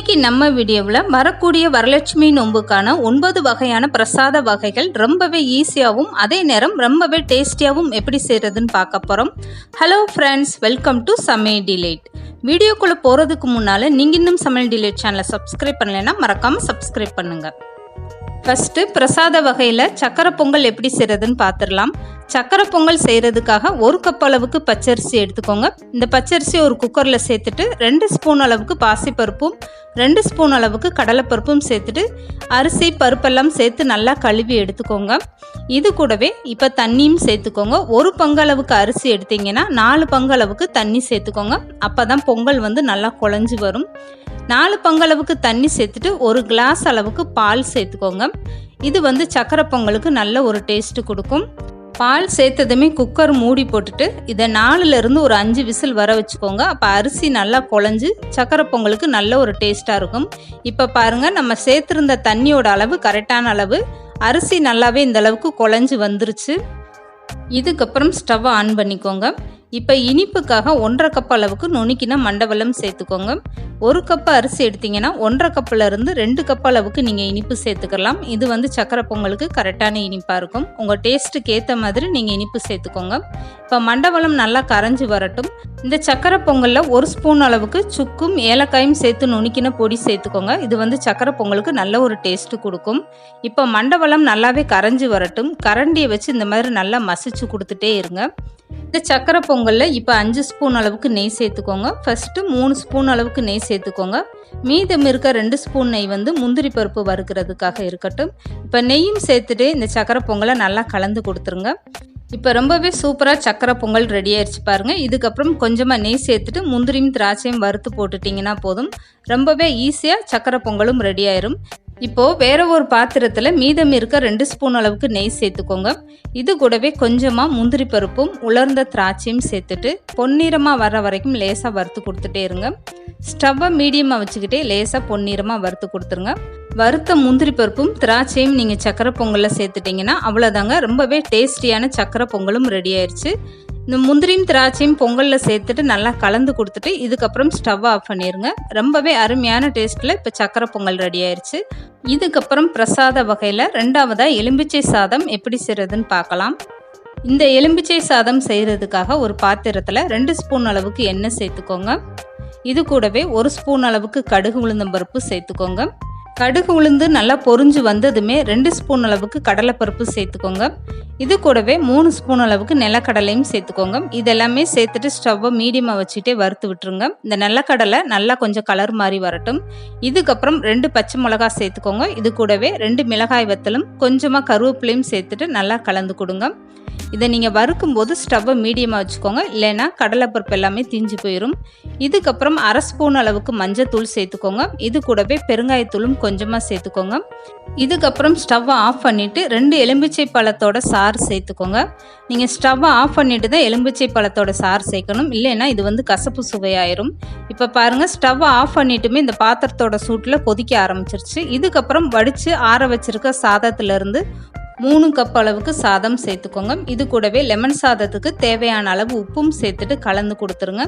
இன்னைக்கு நம்ம வீடியோவில் வரக்கூடிய வரலட்சுமி நோம்புக்கான 9 வகையான பிரசாத வகைகள் ரொம்பவே ஈஸியாகவும் அதே நேரம் ரொம்பவே டேஸ்டியாகவும் எப்படி செய்கிறதுன்னு பார்க்க போகிறோம். ஹலோ ஃப்ரெண்ட்ஸ், வெல்கம் டு சமையல் டிலைட். வீடியோக்குள்ளே போகிறதுக்கு முன்னால் நீங்கள் இன்னும் சமையல் டிலைட் சேனலை சப்ஸ்கிரைப் பண்ணலைன்னா மறக்காமல் சப்ஸ்கிரைப் பண்ணுங்கள். ஃபஸ்ட்டு பிரசாத வகையில் சக்கரை பொங்கல் எப்படி செய்கிறதுன்னு பார்த்துடலாம். சக்கரை பொங்கல் செய்கிறதுக்காக 1 கப் அளவுக்கு பச்சரிசி எடுத்துக்கோங்க. இந்த பச்சரிசி ஒரு குக்கரில் சேர்த்துட்டு 2 ஸ்பூன் அளவுக்கு பாசிப்பருப்பும் 2 ஸ்பூன் அளவுக்கு கடலைப்பருப்பும் சேர்த்துட்டு அரிசி பருப்பெல்லாம் சேர்த்து நல்லா கழுவி எடுத்துக்கோங்க. இது கூடவே இப்போ தண்ணியும் சேர்த்துக்கோங்க. 1 பங்கு அளவுக்கு அரிசி எடுத்தீங்கன்னா 4 பங்கு அளவுக்கு தண்ணி சேர்த்துக்கோங்க. அப்போ தான் பொங்கல் நல்லா குழஞ்சி வரும். 4 பங்கு அளவுக்கு தண்ணி சேர்த்துட்டு 1 கிளாஸ் அளவுக்கு பால் சேர்த்துக்கோங்க. இது சக்கரை பொங்கலுக்கு நல்ல ஒரு டேஸ்ட்டு கொடுக்கும். பால் சேர்த்ததுமே குக்கர் மூடி போட்டுட்டு இதை 4லேருந்து ஒரு 5 விசில் வர வச்சுக்கோங்க. அப்போ அரிசி நல்லா குழஞ்சி சக்கரை பொங்கலுக்கு நல்ல ஒரு டேஸ்ட்டாக இருக்கும். இப்போ பாருங்கள், நம்ம சேர்த்துருந்த தண்ணியோட அளவு கரெக்டான அளவு. அரிசி நல்லாவே இந்த அளவுக்கு குழஞ்சி வந்துருச்சு. இதுக்கப்புறம் ஸ்டவ்வை ஆன் பண்ணிக்கோங்க. இப்போ இனிப்புக்காக 1.5 கப் அளவுக்கு நுணுக்கின மண்டவெல்லம் சேர்த்துக்கோங்க. 1 கப் அரிசி எடுத்திங்கன்னா 1.5 கப்பிலேருந்து 2 கப் அளவுக்கு நீங்கள் இனிப்பு சேர்த்துக்கலாம். இது சக்கரை பொங்கலுக்கு கரெக்டான இனிப்பாக இருக்கும். உங்கள் டேஸ்ட்டுக்கு ஏற்ற மாதிரி நீங்கள் இனிப்பு சேர்த்துக்கோங்க. இப்போ மண்டவெல்லம் நல்லா கரைஞ்சி வரட்டும். இந்த சக்கரை பொங்கலில் 1 ஸ்பூன் அளவுக்கு சுக்கும் ஏலக்காயும் சேர்த்து நுணுக்கின பொடி சேர்த்துக்கோங்க. இது சக்கரை பொங்கலுக்கு நல்ல ஒரு டேஸ்ட்டு கொடுக்கும். இப்போ மண்டவெல்லம் நல்லாவே கரைஞ்சி வரட்டும். கரண்டியை வச்சு இந்த மாதிரி நல்லா மசிச்சு கொடுத்துட்டே இருங்க. இந்த சக்கரை பொங்கலில் இப்போ 5 ஸ்பூன் அளவுக்கு நெய் சேர்த்துக்கோங்க. ஃபஸ்ட்டு 3 ஸ்பூன் அளவுக்கு நெய் சேர்த்துக்கோங்க. மீதம் இருக்க 2 ஸ்பூன் நெய் முந்திரி பருப்பு வறுக்கிறதுக்காக இருக்கட்டும். இப்போ நெய்யும் சேர்த்துட்டு இந்த சக்கரை பொங்கலை நல்லா கலந்து கொடுத்துருங்க. இப்போ ரொம்பவே சூப்பராக சக்கரை பொங்கல் ரெடி ஆயிடுச்சு பாருங்கள். இதுக்கப்புறம் கொஞ்சமாக நெய் சேர்த்துட்டு முந்திரியும் திராட்சையும் வறுத்து போட்டுட்டிங்கன்னா போதும். ரொம்பவே ஈஸியாக சக்கரை பொங்கலும் ரெடி ஆயிரும். இப்போது வேற ஒரு பாத்திரத்தில் மீதம் இருக்க 2 ஸ்பூன் அளவுக்கு நெய் சேர்த்துக்கோங்க. இது கூடவே கொஞ்சமாக முந்திரி பருப்பும் உலர்ந்த திராட்சையும் சேர்த்துட்டு பொன்னிறமாக வர வரைக்கும் லேசாக வறுத்து கொடுத்துட்டே இருங்க. ஸ்டவ்வை மீடியமாக வச்சுக்கிட்டே லேசாக பொன்னிறமாக வறுத்து கொடுத்துருங்க. வறுத்த முந்திரி பருப்பும் திராட்சையும் நீங்கள் சக்கரை பொங்கலில் சேர்த்துட்டிங்கன்னா அவ்வளோதாங்க, ரொம்பவே டேஸ்டியான சக்கரை பொங்கலும் ரெடி ஆயிடுச்சு. இந்த முந்திரியும் திராட்சையும் பொங்கலில் சேர்த்துட்டு நல்லா கலந்து கொடுத்துட்டு இதுக்கப்புறம் ஸ்டவ்வை ஆஃப் பண்ணிடுங்க. ரொம்பவே அருமையான டேஸ்ட்டில் இப்போ சக்கரை பொங்கல் ரெடி ஆயிடுச்சு. இதுக்கப்புறம் பிரசாத வகையில் 2வதாக எலும்பிச்சை சாதம் எப்படி செய்கிறதுன்னு பார்க்கலாம். இந்த எலும்பிச்சை சாதம் செய்கிறதுக்காக ஒரு பாத்திரத்தில் 2 ஸ்பூன் அளவுக்கு எண்ணெய் சேர்த்துக்கோங்க. இது கூடவே 1 ஸ்பூன் அளவுக்கு கடுகு உளுந்தம்பருப்பு சேர்த்துக்கோங்க. கடுகு உளுந்து நல்லா பொரிஞ்சு வந்ததுமே 2 ஸ்பூன் அளவுக்கு கடலைப்பருப்பு சேர்த்துக்கோங்க. இது கூடவே 3 ஸ்பூன் அளவுக்கு நிலக்கடலையும் சேர்த்துக்கோங்க. இதெல்லாமே சேர்த்துட்டு ஸ்டவ்வை மீடியமாக வச்சுட்டே வறுத்து விட்டுருங்க. இந்த நிலக்கடலை நல்லா கொஞ்சம் கலர் மாதிரி வரட்டும். இதுக்கப்புறம் 2 பச்சை மிளகாய் சேர்த்துக்கோங்க. இது கூடவே 2 மிளகாய் வத்தலும் கொஞ்சமாக கருவேப்பிலையும் சேர்த்துட்டு நல்லா கலந்து கொடுங்க. இதை நீங்கள் வறுக்கும்போது ஸ்டவ்வை மீடியமாக வச்சுக்கோங்க, இல்லைன்னா கடலைப்பருப்பு எல்லாமே தீஞ்சு போயிடும். இதுக்கப்புறம் 1/2 ஸ்பூன் அளவுக்கு மஞ்சத்தூள் சேர்த்துக்கோங்க. இது கூடவே பெருங்காயத்தூளும் கொஞ்சமாக சேர்த்துக்கோங்க. இதுக்கப்புறம் ஸ்டவ்வை ஆஃப் பண்ணிவிட்டு 2 எலும்பிச்சை பழத்தோட சாறு சேர்த்துக்கோங்க. நீங்கள் ஸ்டவ்வை ஆஃப் பண்ணிவிட்டு தான் எலும்பிச்சை பழத்தோட சாறு சேர்க்கணும், இல்லைன்னா இது கசப்பு சுவையாயிரும். இப்போ பாருங்கள், ஸ்டவ்வை ஆஃப் பண்ணிட்டுமே இந்த பாத்திரத்தோட சூட்டில் கொதிக்க ஆரம்பிச்சிருச்சு. இதுக்கப்புறம் வடித்து ஆற வச்சிருக்க சாதத்துலேருந்து 3 கப் அளவுக்கு சாதம் சேர்த்துக்கோங்க. இது கூடவே லெமன் சாதத்துக்கு தேவையான அளவு உப்பும் சேர்த்துட்டு கலந்து கொடுத்துருங்க.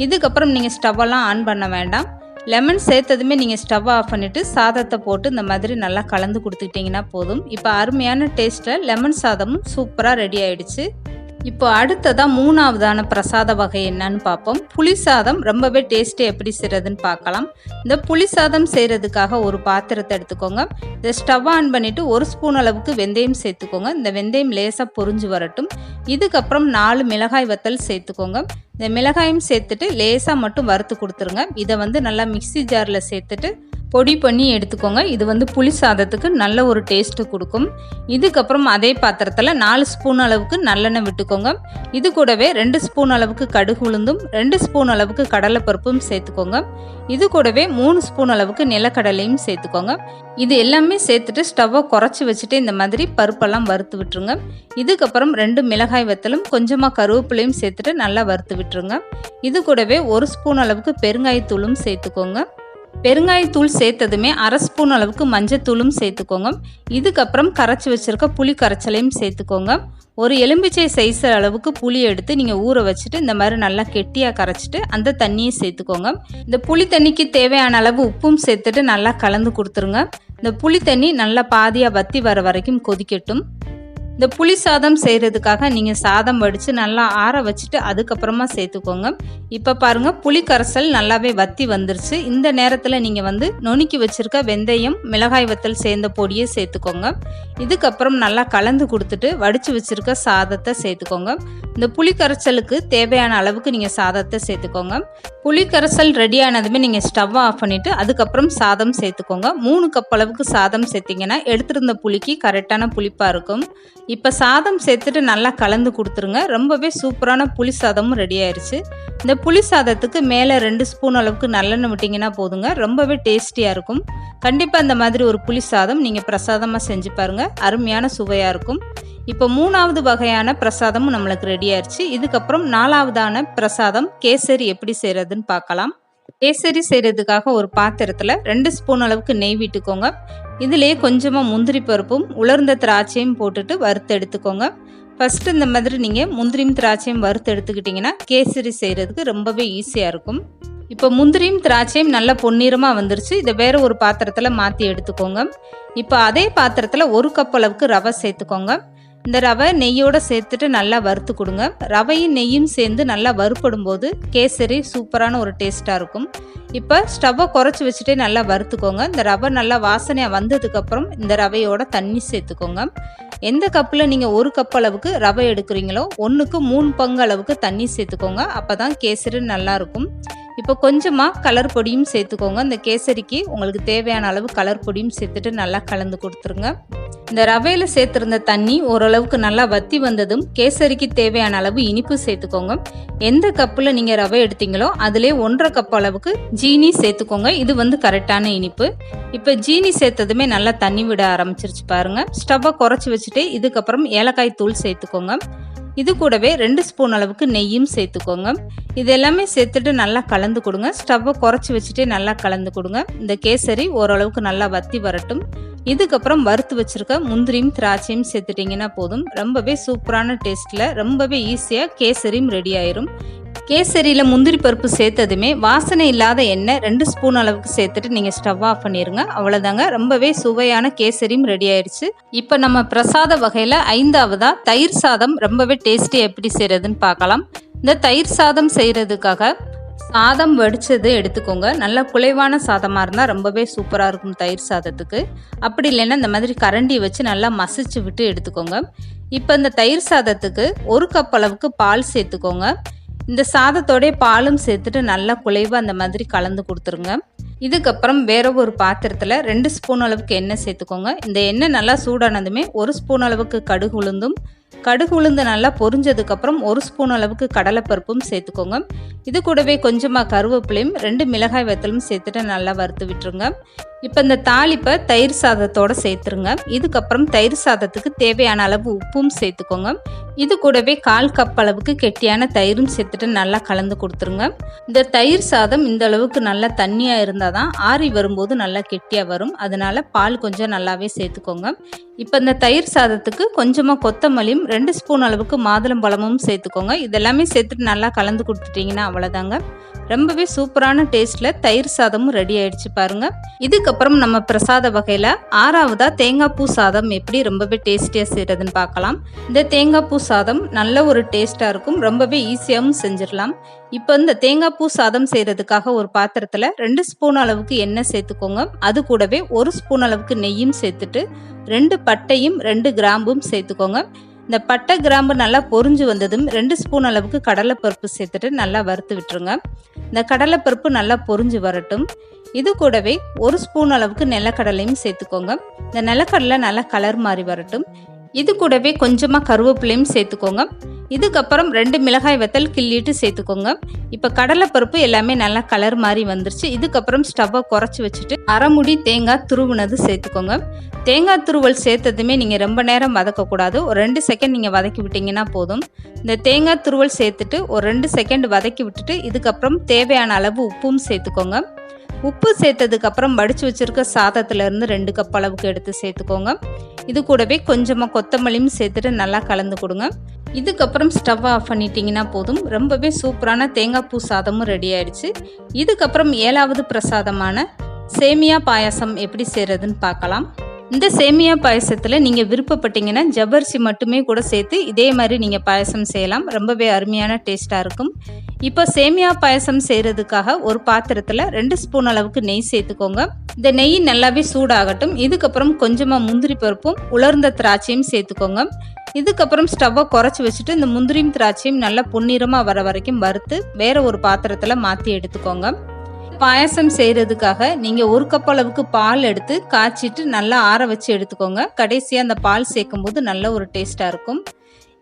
இதுக்கப்புறம் நீங்கள் ஸ்டவ்வெல்லாம் ஆன் பண்ண வேண்டாம். லெமன் சேர்த்ததுமே நீங்கள் ஸ்டவ் ஆஃப் பண்ணிவிட்டு சாதத்தை போட்டு இந்த மாதிரி நல்லா கலந்து கொடுத்துக்கிட்டிங்கன்னா போதும். இப்போ அருமையான டேஸ்ட்டில் லெமன் சாதமும் சூப்பராக ரெடி ஆயிடுச்சு. இப்போ அடுத்ததாக 3வதான பிரசாத வகை என்னன்னு பார்ப்போம். புளி சாதம் ரொம்பவே டேஸ்ட்டு எப்படி செய்கிறதுன்னு பார்க்கலாம். இந்த புளி சாதம் செய்கிறதுக்காக ஒரு பாத்திரத்தை எடுத்துக்கோங்க. இந்த ஸ்டவ் ஆன் பண்ணிவிட்டு 1 ஸ்பூன் அளவுக்கு வெந்தயம் சேர்த்துக்கோங்க. இந்த வெந்தயம் லேசாக பொரிஞ்சு வரட்டும். இதுக்கப்புறம் 4 மிளகாய் வத்தல் சேர்த்துக்கோங்க. இந்த மிளகாயும் சேர்த்துட்டு லேசாக மட்டும் வறுத்து கொடுத்துருங்க. இதை நல்லா மிக்ஸி ஜாரில் சேர்த்துட்டு பொடி பண்ணி எடுத்துக்கோங்க. இது புளி சாதத்துக்கு நல்ல ஒரு டேஸ்ட்டு கொடுக்கும். இதுக்கப்புறம் அதே பாத்திரத்தில் 4 ஸ்பூன் அளவுக்கு நல்லெண்ணெய் விட்டுக்கோங்க. இது கூடவே 2 ஸ்பூன் அளவுக்கு கடுகு உளுந்தும் 2 ஸ்பூன் அளவுக்கு கடலைப்பருப்பும் சேர்த்துக்கோங்க. இது கூடவே 3 ஸ்பூன் அளவுக்கு நிலக்கடலையும் சேர்த்துக்கோங்க. இது எல்லாமே சேர்த்துட்டு ஸ்டவ்வை குறைச்சி வச்சுட்டு இந்த மாதிரி பருப்பெல்லாம் வறுத்து விட்டுருங்க. இதுக்கப்புறம் 2 மிளகாய் வத்தலும் கொஞ்சமாக கருவேப்பிலையும் சேர்த்துட்டு நல்லா வறுத்து விட்டுருங்க. இது கூடவே 1 ஸ்பூன் அளவுக்கு பெருங்காயத்தூளும் சேர்த்துக்கோங்க. பெருங்காயத்தூள் சேர்த்ததுமே அரை ஸ்பூன் அளவுக்கு மஞ்சத்தூளும் சேர்த்துக்கோங்க. இதுக்கப்புறம் கரைச்சி வச்சுருக்க புளி கரைச்சலையும் சேர்த்துக்கோங்க. ஒரு எலும்பிச்சை சைஸ் அளவுக்கு புளி எடுத்து நீங்கள் ஊற வச்சுட்டு இந்த மாதிரி நல்லா கெட்டியாக கரைச்சிட்டு அந்த தண்ணியை சேர்த்துக்கோங்க. இந்த புளி தண்ணிக்கு தேவையான அளவு உப்பும் சேர்த்துட்டு நல்லா கலந்து கொடுத்துருங்க. இந்த புளி தண்ணி நல்லா பாதியாக வற்றி வர வரைக்கும் கொதிக்கட்டும். இந்த புளி சாதம் செய்கிறதுக்காக நீங்கள் சாதம் வடித்து நல்லா ஆற வச்சுட்டு அதுக்கப்புறமா சேர்த்துக்கோங்க. இப்போ பாருங்கள், புளி கரைசல் நல்லாவே வற்றி வந்துருச்சு. இந்த நேரத்தில் நீங்கள் நுணுக்கி வச்சுருக்க வெந்தயம், மிளகாய் வத்தல் சேர்ந்த பொடியை சேர்த்துக்கோங்க. இதுக்கப்புறம் நல்லா கலந்து கொடுத்துட்டு வடித்து வச்சுருக்க சாதத்தை சேர்த்துக்கோங்க. இந்த புளி கரைசலுக்கு தேவையான அளவுக்கு நீங்கள் சாதத்தை சேர்த்துக்கோங்க. புளி கரைசல் ரெடி ஆனதுமே நீங்கள் ஸ்டவ்வை ஆஃப் பண்ணிவிட்டு அதுக்கப்புறம் சாதம் சேர்த்துக்கோங்க. 3 கப் அளவுக்கு சாதம் சேர்த்திங்கன்னா எடுத்துருந்த புளிக்கு கரெக்டான புளிப்பாக இருக்கும். இப்போ சாதம் சேர்த்துட்டு நல்லா கலந்து கொடுத்துருங்க. ரொம்பவே சூப்பரான புளி சாதமும் ரெடி ஆயிடுச்சு. இந்த புளி சாதத்துக்கு மேலே 2 ஸ்பூன் அளவுக்கு நல்லெண்ணெய் விட்டிங்கன்னா போதுங்க. ரொம்பவே டேஸ்டியாக இருக்கும். கண்டிப்பாக இந்த மாதிரி ஒரு புளி சாதம் நீங்கள் பிரசாதமாக செஞ்சு பாருங்கள். அருமையான சுவையாக இருக்கும். இப்போ 3வது வகையான பிரசாதமும் நம்மளுக்கு ரெடி ஆயிடுச்சு. இதுக்கப்புறம் 4வதான பிரசாதம் கேசரி எப்படி செய்கிறதுன்னு பார்க்கலாம். கேசரி செய்கிறதுக்காக ஒரு பாத்திரத்தில் 2 ஸ்பூன் அளவுக்கு நெய் விட்டுக்கோங்க. இதிலே கொஞ்சமாக முந்திரி பருப்பும் உலர்ந்த திராட்சையும் போட்டுட்டு வறுத்து எடுத்துக்கோங்க. ஃபஸ்ட்டு இந்த மாதிரி நீங்கள் முந்திரியும் திராட்சையும் வறுத்து எடுத்துக்கிட்டிங்கன்னா கேசரி செய்கிறதுக்கு ரொம்பவே ஈஸியாக இருக்கும். இப்போ முந்திரியும் திராட்சையும் நல்லா பொன்னிறமாக வந்துருச்சு. இதை வேறு ஒரு பாத்திரத்தில் மாற்றி எடுத்துக்கோங்க. இப்போ அதே பாத்திரத்தில் 1 கப் அளவுக்கு ரவை சேர்த்துக்கோங்க. இந்த ரவை நெய்யோடு சேர்த்துட்டு நல்லா வறுத்து கொடுங்க. ரவையும் நெய்யும் சேர்ந்து நல்லா வறுப்படும் போது கேசரி சூப்பரான ஒரு டேஸ்ட்டாக இருக்கும். இப்போ ஸ்டவ்வை குறைச்சி வச்சுட்டே நல்லா வறுத்துக்கோங்க. இந்த ரவை நல்லா வாசனையாக வந்ததுக்கப்புறம் இந்த ரவையோட தண்ணி சேர்த்துக்கோங்க. எந்த கப்பில் நீங்கள் 1 கப் அளவுக்கு ரவை எடுக்கிறீங்களோ 1க்கு 3 பங்கு அளவுக்கு தண்ணி சேர்த்துக்கோங்க. அப்போ தான் கேசரி நல்லாயிருக்கும். இப்போ கொஞ்சமாக கலர் பொடியும் சேர்த்துக்கோங்க. இந்த கேசரிக்கு உங்களுக்கு தேவையான அளவு கலர் பொடியும் சேர்த்துட்டு நல்லா கலந்து கொடுத்துருங்க. இந்த ரவையில் சேர்த்துருந்த தண்ணி ஓரளவுக்கு நல்லா வற்றி வந்ததும் கேசரிக்கு தேவையான அளவு இனிப்பு சேர்த்துக்கோங்க. எந்த கப்பில் நீங்கள் ரவை எடுத்தீங்களோ அதிலே 1.5 கப் அளவுக்கு ஜீனி சேர்த்துக்கோங்க. இது கரெக்டான இனிப்பு. இப்போ ஜீனி சேர்த்ததுமே நல்லா தண்ணி விட ஆரம்பிச்சிருச்சு பாருங்கள். ஸ்டவ்வை குறைச்சி வச்சுட்டு இதுக்கப்புறம் ஏலக்காய் தூள் சேர்த்துக்கோங்க. இது கூடவே 2 ஸ்பூன் அளவுக்கு நெய்யும் சேர்த்துக்கோங்க. இது எல்லாமே சேர்த்துட்டு நல்லா கலந்து கொடுங்க. ஸ்டவ்வை குறைச்சி வச்சுட்டே நல்லா கலந்து கொடுங்க. இந்த கேசரி ஓரளவுக்கு நல்லா வற்றி வரட்டும். இதுக்கப்புறம் வறுத்து வச்சுருக்க முந்திரியும் திராட்சையும் சேர்த்துட்டிங்கன்னா போதும். ரொம்பவே சூப்பரான டேஸ்ட்டில் ரொம்பவே ஈஸியாக கேசரியும் ரெடி ஆயிரும். கேசரியில் முந்திரி பருப்பு சேர்த்ததுமே வாசனை இல்லாத எண்ணெய் 2 ஸ்பூன் அளவுக்கு சேர்த்துட்டு நீங்கள் ஸ்டவ் ஆஃப் பண்ணிடுங்க. அவ்வளோதாங்க, ரொம்பவே சுவையான கேசரியும் ரெடி ஆயிடுச்சு. இப்போ நம்ம பிரசாத வகையில் 5வதா தயிர் சாதம் ரொம்பவே டேஸ்டி எப்படி செய்கிறதுன்னு பார்க்கலாம். இந்த தயிர் சாதம் செய்கிறதுக்காக சாதம் வடித்தது எடுத்துக்கோங்க. நல்லா குலைவான சாதமாக இருந்தால் ரொம்பவே சூப்பராக இருக்கும் தயிர் சாதத்துக்கு. அப்படி இல்லைன்னா இந்த மாதிரி கரண்டி வச்சு நல்லா மசிச்சு விட்டு எடுத்துக்கோங்க. இப்போ இந்த தயிர் சாதத்துக்கு 1 கப் அளவுக்கு பால் சேர்த்துக்கோங்க. இந்த சாதத்தோடைய பாலும் சேர்த்துட்டு நல்லா குலைவாக அந்த மாதிரி கலந்து கொடுத்துருங்க. இதுக்கப்புறம் வேற ஒரு பாத்திரத்தில் 2 ஸ்பூன் அளவுக்கு எண்ணெய் சேர்த்துக்கோங்க. இந்த எண்ணெய் நல்லா சூடானதுமே 1 ஸ்பூன் அளவுக்கு கடுகு உளுந்து நல்லா பொரிஞ்சதுக்கப்புறம் 1 ஸ்பூன் அளவுக்கு கடலைப்பருப்பும் சேர்த்துக்கோங்க. இது கூடவே கொஞ்சமாக கருவேப்பிலையும் 2 மிளகாய் வத்தலும் சேர்த்துட்டு நல்லா வறுத்து விட்டுருங்க. இப்போ இந்த தாளிப்பை தயிர் சாதத்தோடு சேர்த்துருங்க. இதுக்கப்புறம் தயிர் சாதத்துக்கு தேவையான அளவு உப்பும் சேர்த்துக்கோங்க. இது கூடவே 1/4 கப் அளவுக்கு கெட்டியான தயிரும் சேர்த்துட்டு நல்லா கலந்து கொடுத்துருங்க. இந்த தயிர் சாதம் இந்த அளவுக்கு நல்லா தண்ணியாக இருந்தால் தான் ஆறி வரும்போது நல்லா கெட்டியாக வரும். அதனால பால் கொஞ்சம் நல்லாவே சேர்த்துக்கோங்க. இப்போ இந்த தயிர் சாதத்துக்கு கொஞ்சமாக கொத்தமல்லியும் 2 ஸ்பூன் அளவுக்கு மாதுளம்பழமும் சேர்த்துக்கோங்க. இதெல்லாமே சேர்த்துட்டு நல்லா கலந்து கொடுத்துட்டிங்கன்னா அவ்வளோதாங்க. ரொம்பவே சூப்பரான டேஸ்ட்டில் தயிர் சாதமும் ரெடி ஆயிடுச்சு பாருங்கள். இதுக்கப்புறம் நம்ம பிரசாத வகையில் 6வதா தேங்காய் பூ சாதம் எப்படி ரொம்பவே டேஸ்டியாக செய்கிறதுன்னு பார்க்கலாம். இந்த தேங்காய் பூ சாதம் நல்ல ஒரு டேஸ்ட்டாக இருக்கும். ரொம்பவே ஈஸியாகவும் செஞ்சிடலாம். இப்போ இந்த தேங்காய் பூ சாதம் செய்கிறதுக்காக ஒரு பாத்திரத்தில் 2 ஸ்பூன் அளவுக்கு எண்ணெய் சேர்த்துக்கோங்க. அது கூடவே 1 ஸ்பூன் அளவுக்கு நெய்யும் சேர்த்துட்டு 2 பட்டையும் 2 கிராம்பும் சேர்த்துக்கோங்க. இந்த பட்டை கிராம்பு நல்லா பொரிஞ்சு வந்ததும் 2 ஸ்பூன் அளவுக்கு கடலைப்பருப்பு சேர்த்துட்டு நல்லா வறுத்து விட்டுருங்க. இந்த கடலைப்பருப்பு நல்லா பொரிஞ்சு வரட்டும். இது கூடவே 1 ஸ்பூன் அளவுக்கு நிலக்கடலையும் சேர்த்துக்கோங்க. இந்த நிலக்கடலை நல்லா கலர் மாறி வரட்டும். இது கூடவே கொஞ்சமாக கருவேப்பிலையும் சேர்த்துக்கோங்க. இதுக்கப்புறம் 2 மிளகாய் வத்தல் கிள்ளிட்டு சேர்த்துக்கோங்க. இப்போ கடலைப்பருப்பு எல்லாமே நல்லா கலர் மாதிரி வந்துருச்சு. இதுக்கப்புறம் ஸ்டவ்வை குறைச்சி வச்சுட்டு அரைமுடி தேங்காய் துருவுனது சேர்த்துக்கோங்க. தேங்காய் துருவல் சேர்த்ததுமே நீங்கள் ரொம்ப நேரம் வதக்கக்கூடாது. ஒரு 2 செகண்ட் நீங்கள் வதக்கி விட்டிங்கன்னா போதும். இந்த தேங்காய் துருவல் சேர்த்துட்டு ஒரு 2 செகண்ட் வதக்கி விட்டுட்டு இதுக்கப்புறம் தேவையான அளவு உப்பும் சேர்த்துக்கோங்க. உப்பு சேர்த்ததுக்கப்புறம் வடித்து வச்சுருக்க சாதத்துலேருந்து 2 கப் அளவுக்கு எடுத்து சேர்த்துக்கோங்க. இது கூடவே கொஞ்சமாக கொத்தமல்லியும் சேர்த்துட்டு நல்லா கலந்து கொடுங்க. இதுக்கப்புறம் ஸ்டவ் ஆஃப் பண்ணிட்டீங்கன்னா போதும். ரொம்பவே சூப்பரான தேங்காய் பூ சாதமும் ரெடி ஆயிடுச்சு. இதுக்கப்புறம் 7வது பிரசாதமான சேமியா பாயாசம் எப்படி செய்கிறதுன்னு பார்க்கலாம். இந்த சேமியா பாயசத்தில் நீங்கள் விருப்பப்பட்டீங்கன்னா ஜவ்வரிசி மட்டுமே கூட சேர்த்து இதே மாதிரி நீங்கள் பாயசம் செய்யலாம். ரொம்பவே அருமையான டேஸ்ட்டாக இருக்கும். இப்போ சேமியா பாயசம் செய்கிறதுக்காக ஒரு பாத்திரத்தில் 2 ஸ்பூன் அளவுக்கு நெய் சேர்த்துக்கோங்க. இந்த நெய் நல்லாவே சூடாகட்டும். இதுக்கப்புறம் கொஞ்சமாக முந்திரி பருப்பும் உலர்ந்த திராட்சையும் சேர்த்துக்கோங்க. இதுக்கப்புறம் ஸ்டவ்வை குறைச்சி வச்சுட்டு இந்த முந்திரியும் திராட்சையும் நல்லா பொன்னிறமாக வர வரைக்கும் வறுத்து வேறு ஒரு பாத்திரத்தில் மாற்றி எடுத்துக்கோங்க. பாயசம் செய்கிறதுக்காக நீங்கள் 1 கப் அளவுக்கு பால் எடுத்து காய்ச்சிட்டு நல்லா ஆற வச்சு எடுத்துக்கோங்க. கடைசியாக அந்த பால் சேர்க்கும்போது நல்ல ஒரு டேஸ்ட்டாக இருக்கும்.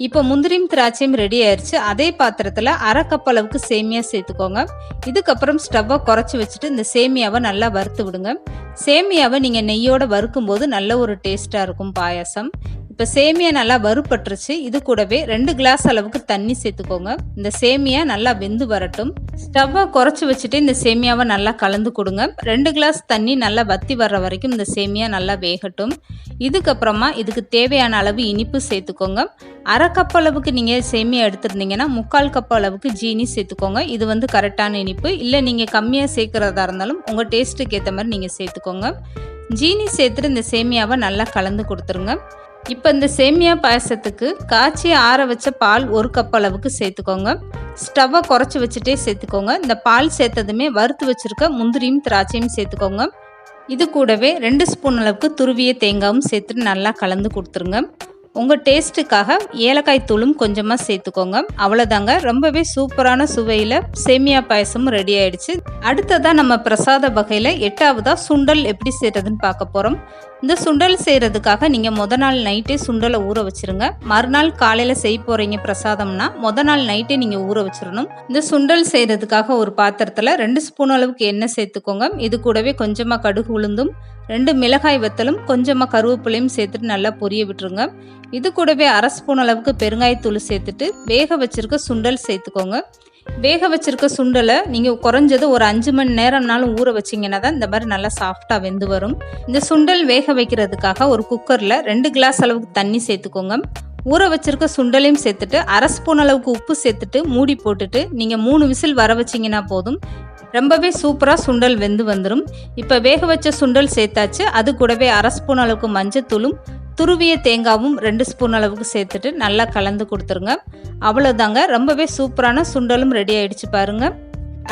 இப்போ முந்திரியும் திராட்சையும் ரெடி ஆயிடுச்சு. அதே பாத்திரத்தில் 1/2 கப் அளவுக்கு சேமியா சேர்த்துக்கோங்க. இதுக்கப்புறம் ஸ்டவ்வை குறைச்சி வச்சுட்டு இந்த சேமியாவை நல்லா வறுத்து விடுங்க. சேமியாவை நீங்கள் நெய்யோடு வறுக்கும்போது நல்ல ஒரு டேஸ்ட்டாக இருக்கும் பாயாசம். இப்போ சேமியா நல்லா வறுபட்டுருச்சு. இது கூடவே 2 கிளாஸ் அளவுக்கு தண்ணி சேர்த்துக்கோங்க. இந்த சேமியா நல்லா வெந்து வரட்டும். ஸ்டவ்வை குறைச்சி வச்சுட்டு இந்த சேமியாவை நல்லா கலந்து கொடுங்க. 2 கிளாஸ் தண்ணி நல்லா வத்தி வர்ற வரைக்கும் இந்த சேமியா நல்லா வேகட்டும். இதுக்கப்புறமா இதுக்கு தேவையான அளவு இனிப்பு சேர்த்துக்கோங்க. 1/2 கப் அளவுக்கு நீங்கள் சேமியா எடுத்துருந்தீங்கன்னா 3/4 கப் அளவுக்கு ஜீனி சேர்த்துக்கோங்க. இது கரெக்டான இனிப்பு. இல்லை நீங்கள் கம்மியாக சேர்க்குறதா இருந்தாலும் உங்கள் டேஸ்ட்டுக்கு ஏற்ற மாதிரி நீங்கள் சேர்த்துக்கோங்க. ஜீனி சேர்த்துட்டு இந்த சேமியாவை நல்லா கலந்து கொடுத்துருங்க. இப்போ இந்த சேமியா பாயசத்துக்கு காய்ச்சி ஆற வச்ச பால் 1 கப் அளவுக்கு சேர்த்துக்கோங்க. ஸ்டவ்வை குறைச்சி வச்சுட்டே சேர்த்துக்கோங்க. இந்த பால் சேர்த்ததுமே வறுத்து வச்சுருக்க முந்திரியும் திராட்சையும் சேர்த்துக்கோங்க. இது கூடவே 2 ஸ்பூன் அளவுக்கு துருவிய தேங்காயும் சேர்த்துட்டு நல்லா கலந்து கொடுத்துருங்க. உங்கள் டேஸ்ட்டுக்காக ஏலக்காய் தூளும் கொஞ்சமாக சேர்த்துக்கோங்க. அவ்வளோதாங்க, ரொம்பவே சூப்பரான சுவையில் சேமியா பாயசமும் ரெடி ஆயிடுச்சு. அடுத்ததாக நம்ம பிரசாத வகையில் 8வதாக சுண்டல் எப்படி செய்கிறதுன்னு பார்க்க போகிறோம். இந்த சுண்டல் செய்கிறதுக்காக நீங்கள் நாள் நைட்டே சுண்டலை ஊற வச்சுருங்க. மறுநாள் காலையில் செய்ய போகிறீங்க பிரசாதம்னா நாள் நைட்டே நீங்கள் ஊற வச்சிடணும். இந்த சுண்டல் செய்கிறதுக்காக ஒரு பாத்திரத்தில் 2 ஸ்பூன் அளவுக்கு எண்ணெய் சேர்த்துக்கோங்க. இது கூடவே கொஞ்சமாக கடுகு உளுந்தும் 2 மிளகாய் வத்தலும் கொஞ்சமாக கருவேப்பிலையும் சேர்த்துட்டு நல்லா பொரிய விட்டுருங்க. இது கூடவே 1/2 ஸ்பூன் அளவுக்கு பெருங்காயத்தூள் சேர்த்துட்டு வேக வச்சிருக்க சுண்டல் சேர்த்துக்கோங்க. வேக வச்சிருக்க சுண்டலை நீங்கள் குறைஞ்சது ஒரு 5 மணி நேரம்னாலும் ஊற வச்சிங்கன்னா தான் இந்த மாதிரி நல்லா சாஃப்டாக வெந்து வரும். இந்த சுண்டல் வேக வைக்கிறதுக்காக ஒரு குக்கரில் 2 கிளாஸ் அளவுக்கு தண்ணி சேர்த்துக்கோங்க. ஊற வச்சிருக்க சுண்டலையும் சேர்த்துட்டு 1/2 ஸ்பூன் அளவுக்கு உப்பு சேர்த்துட்டு மூடி போட்டுட்டு நீங்கள் 3 விசில் வர வச்சிங்கன்னா போதும். ரொம்பவே சூப்பராக சுண்டல் வெந்து வந்துடும். இப்போ வேக வச்ச சுண்டல் சேர்த்தாச்சு. அது கூடவே 1/2 ஸ்பூன் அளவுக்கு மஞ்சத்தூளும் துருவிய தேங்காவும் 2 ஸ்பூன் அளவுக்கு சேர்த்துட்டு நல்லா கலந்து கொடுத்துருங்க. அவ்வளோதாங்க, ரொம்பவே சூப்பரான சுண்டலும் ரெடி ஆயிடுச்சு பாருங்க.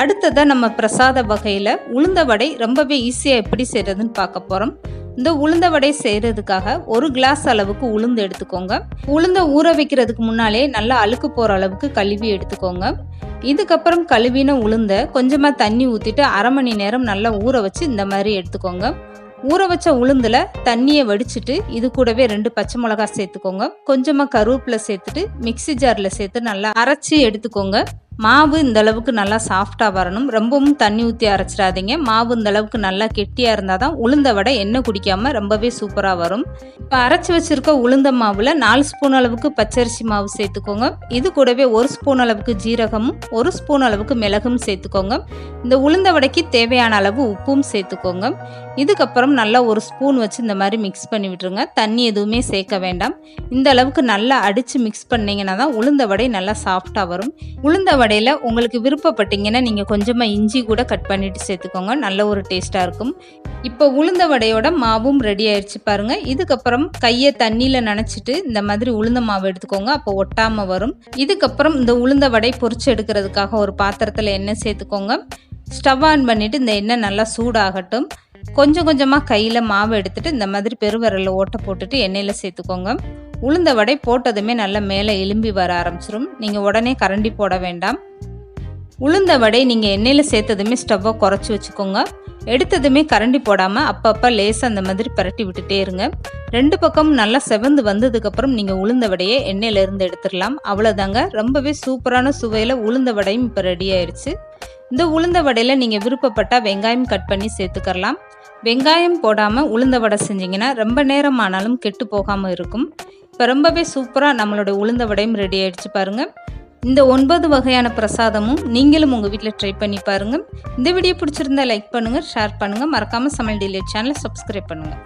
அடுத்ததாக நம்ம பிரசாத வகையில் உளுந்த வடை ரொம்பவே ஈஸியாக எப்படி செய்கிறதுன்னு பார்க்க போகிறோம். இந்த உளுந்த வடை செய்கிறதுக்காக 1 கிளாஸ் அளவுக்கு உளுந்து எடுத்துக்கோங்க. உளுந்த ஊற வைக்கிறதுக்கு முன்னாலே நல்லா அழுக்கு போகிற அளவுக்கு கழுவி எடுத்துக்கோங்க. இதுக்கப்புறம் கழுவின உளுந்த கொஞ்சமாக தண்ணி ஊற்றிட்டு 1/2 மணி நேரம் நல்லா ஊற வச்சு இந்த மாதிரி எடுத்துக்கோங்க. ஊற வச்ச உளுந்தில் தண்ணியை வடிச்சிட்டு இது கூடவே 2 பச்சை மிளகாய் சேர்த்துக்கோங்க. கொஞ்சமாக கருவேப்பிலை சேர்த்துட்டு மிக்ஸி ஜாரில் சேர்த்து நல்லா அரைச்சி எடுத்துக்கோங்க. மாவு இந்த அளவுக்கு நல்லா சாஃப்டாக வரணும். ரொம்பவும் தண்ணி ஊற்றி அரைச்சிடாதீங்க. மாவு இந்த அளவுக்கு நல்லா கெட்டியாக இருந்தால் தான் உளுந்த வடை எண்ணெய் குடிக்காமல் ரொம்பவே சூப்பராக வரும். இப்போ அரைச்சி வச்சுருக்க உளுந்த மாவில் 4 ஸ்பூன் அளவுக்கு பச்சரிசி மாவு சேர்த்துக்கோங்க. இது கூடவே 1 ஸ்பூன் அளவுக்கு ஜீரகமும் 1 ஸ்பூன் அளவுக்கு மிளகும் சேர்த்துக்கோங்க. இந்த உளுந்த வடைக்கு தேவையான அளவு உப்பும் சேர்த்துக்கோங்க. இதுக்கப்புறம் நல்லா 1 ஸ்பூன் வச்சு இந்த மாதிரி மிக்ஸ் பண்ணி விட்டுருங்க. தண்ணி எதுவுமே சேர்க்க வேண்டாம். இந்த அளவுக்கு நல்லா அடித்து மிக்ஸ் பண்ணிங்கன்னா தான் உளுந்த வடை நல்லா சாஃப்டாக வரும். உளுந்த வடையில் உங்களுக்கு விருப்பப்பட்டீங்கன்னா நீங்கள் கொஞ்சமாக இஞ்சி கூட கட் பண்ணிட்டு சேர்த்துக்கோங்க. நல்ல ஒரு டேஸ்ட்டாக இருக்கும். இப்போ உளுந்த வடையோட மாவும் ரெடி ஆயிடுச்சு பாருங்கள். இதுக்கப்புறம் கையை தண்ணியில் நனைச்சிட்டு இந்த மாதிரி உளுந்த மாவு எடுத்துக்கோங்க. அப்போ ஒட்டாமல் வரும். இதுக்கப்புறம் இந்த உளுந்த வடை பொரிச்சு எடுக்கிறதுக்காக ஒரு பாத்திரத்தில் எண்ணெய் சேர்த்துக்கோங்க. ஸ்டவ் ஆன் பண்ணிவிட்டு இந்த எண்ணெய் நல்லா சூடாகட்டும். கொஞ்சம் கொஞ்சமாக கையில் மாவு எடுத்துகிட்டு இந்த மாதிரி பெருவிரலில் ஓட்டை போட்டுட்டு எண்ணெயில் சேர்த்துக்கோங்க. உளுந்த வடை போட்டதுமே நல்லா மேலே எலும்பி வர ஆரம்பிச்சிடும். நீங்கள் உடனே கரண்டி போட வேண்டாம். உளுந்த வடை நீங்கள் எண்ணெயில் சேர்த்ததுமே ஸ்டவ்வை குறைச்சி வச்சுக்கோங்க. எடுத்ததுமே கரண்டி போடாமல் அப்பப்போ லேசாக அந்த மாதிரி பரட்டி விட்டுட்டே இருங்க. 2 பக்கமும் நல்லா செவந்து வந்ததுக்கப்புறம் நீங்கள் உளுந்த வடையை எண்ணெயிலேருந்து எடுத்துடலாம். அவ்வளோதாங்க, ரொம்பவே சூப்பரான சுவையில் உளுந்த வடையும் இப்போ ரெடி ஆயிடுச்சு. இந்த உளுந்த வடையில் நீங்கள் விருப்பப்பட்டால் வெங்காயம் கட் பண்ணி சேர்த்துக்கலாம். வெங்காயம் போடாமல் உளுந்த வடை செஞ்சிங்கன்னா ரொம்ப நேரம் ஆனாலும் கெட்டு போகாமல் இருக்கும். இப்போ ரொம்பவே சூப்பராக நம்மளோட உளுந்த வடையும் ரெடி ஆயிடுச்சு பாருங்கள். இந்த 9 வகையான பிரசாதமும் நீங்களும் உங்கள் வீட்டில் ட்ரை பண்ணி பாருங்கள். இந்த வீடியோ பிடிச்சிருந்தா லைக் பண்ணுங்கள், ஷேர் பண்ணுங்கள். மறக்காமல் சமையல் டிலேட் சேனலை சப்ஸ்கிரைப் பண்ணுங்கள்.